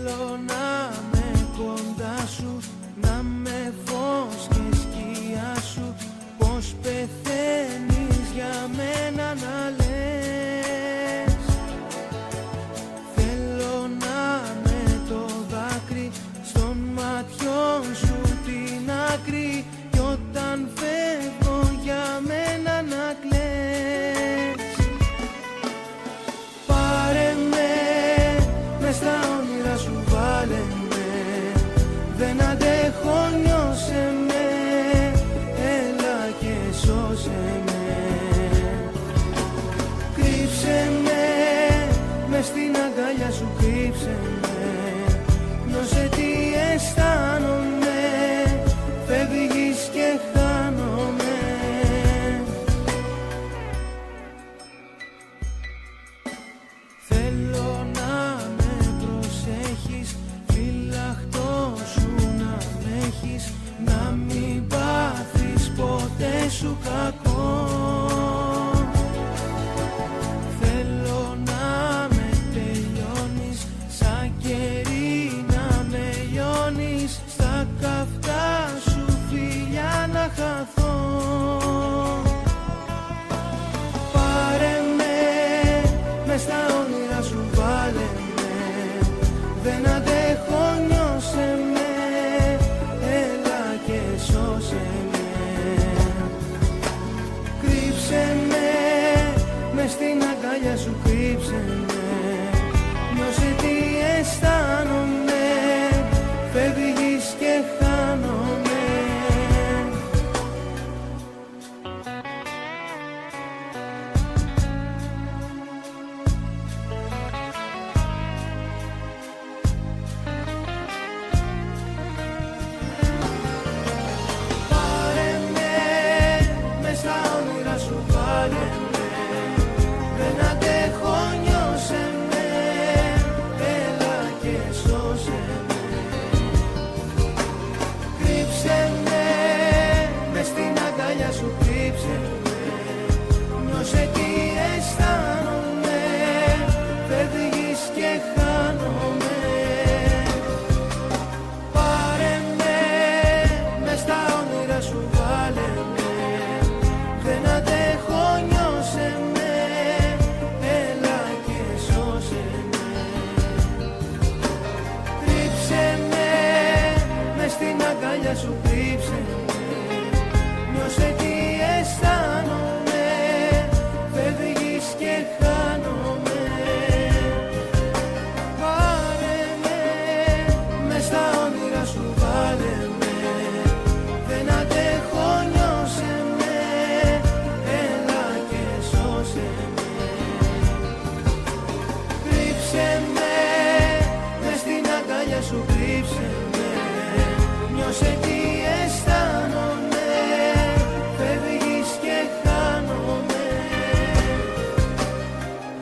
Θέλω να με κοντά σου, να με φως και σκιά σου. Πως πεθαίνεις για μένα να λες. Θέλω να με το δάκρυ στον ματιών σου την άκρη. Κι όταν φεύγω για μένα να κλαις. Πάρε με, μες στα όνειρα σου βάλε με. Δεν αντέχω, νιώσε με. Έλα και σώσε με. Κρύψε με, μες στην αγκαλιά σου κρύψε με. Νιώσε τι αισθάνομαι. Φεύγεις και χάνομαι. Θέλω να με προσέχεις, φυλαχτό σου να με έχεις. Να μην πάθεις ποτέ σου κακό. Θέλω να με τελειώνεις, σαν κερί να με λιώνεις. Στα καυτά σου φιλιά να χαθώ. Πάρε με, μες στα όνειρα σου βάλε με. Δεν αντέχω, νιώσε με. Έλα και σώσε με. Κρύψε με, μες στην αγκαλιά σου κρύψε με. Νιώσε τι αισθάνομαι. Φεύγεις και χάνομαι. Πάρε με, μες στα όνειρα σου βάλε με. Δεν αντέχω, νιώσε με. Έλα και σώσε με. Κρύψε με, μες στην αγκαλιά σου κρύψε με. Νιώσε τι αισθάνομαι. Φεύγεις και χάνομαι. Πάρε με, μες στα όνειρα σου βάλε με. Δεν αντέχω, νιώσε με. Έλα και σώσε με. Κρύψε με, μες στην αγκαλιά σου κρύψε με. Νιώσε τι αισθάνομαι. Φεύγεις και χάνομαι. Πάρε με, μες στα όνειρα σου βάλε με. Δεν αντέχω, νιώσε με. Έλα και σώσε με. Κρύψε με, μες στην αγκαλιά σου κρύψε με. Νιώσε τι αισθάνομαι. Φεύγεις και χάνομαι.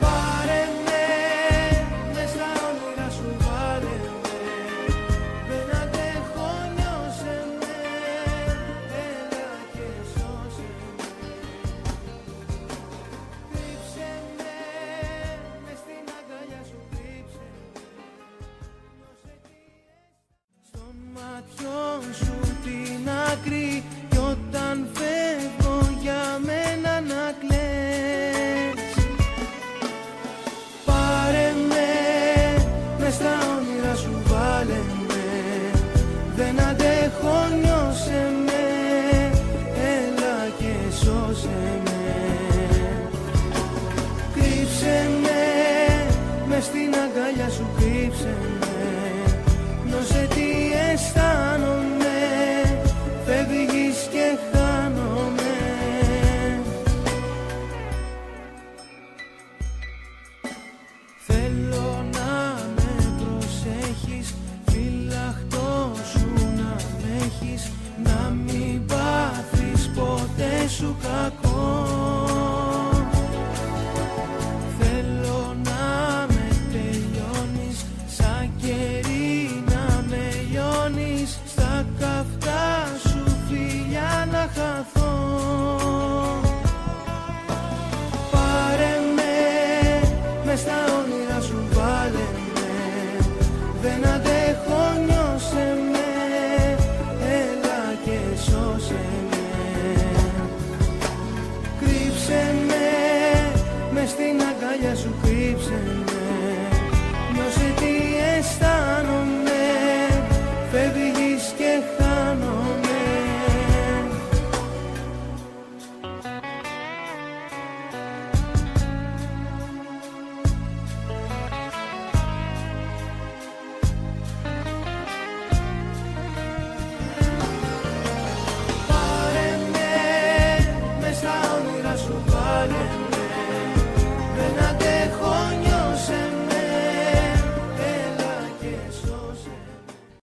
Πάρε με, μες στα όνειρα σου βάλε με. Δεν αντέχω, νιώσε με. Έλα και σώσε με. Κρύψε με, μες στην αγκαλιά σου κρύψε με. Νιώσε τι στον ματιών σου την άκρη. Κι όταν φεύγω για μένα να κλαις. Πάρε με, μες στα όνειρα σου βάλε με. Δεν αντέχω, νιώσε με. Έλα και σώσε με. Κρύψε με, μες στην αγκαλιά σου κρύψε με. Νιώσε τι αισθάνομαι.